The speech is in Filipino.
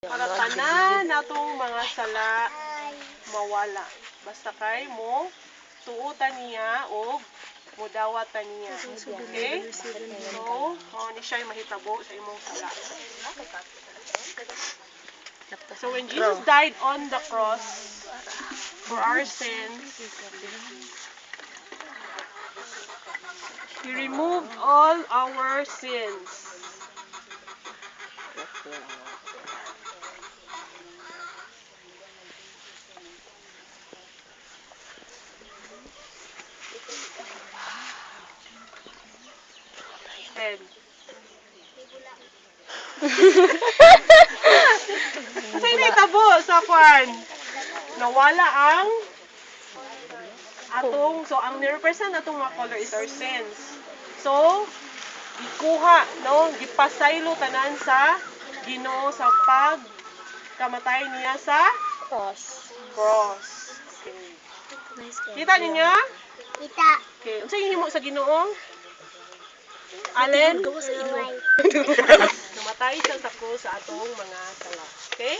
Para tanan natong mga sala mawala. Basta kay mo tuutan niya o mudawatan niya. Okay? So, ni siya mahitabo sa imong sala. So when Jesus died on the cross for our sins, He removed all our sins. And kasi naitabo sa kwan. Nawala ang atong, so ang nirepresent atong mga color is our sins. So, ikuha, no, gipasaylo tanan sa Ginoo sa pagkamatay niya sa cross. Okay. Kita ninyo? Kita. Okay, unsa yung himo sa Ginoo? Alin? Namatay siya sa cross sa atong mga sala. Okay?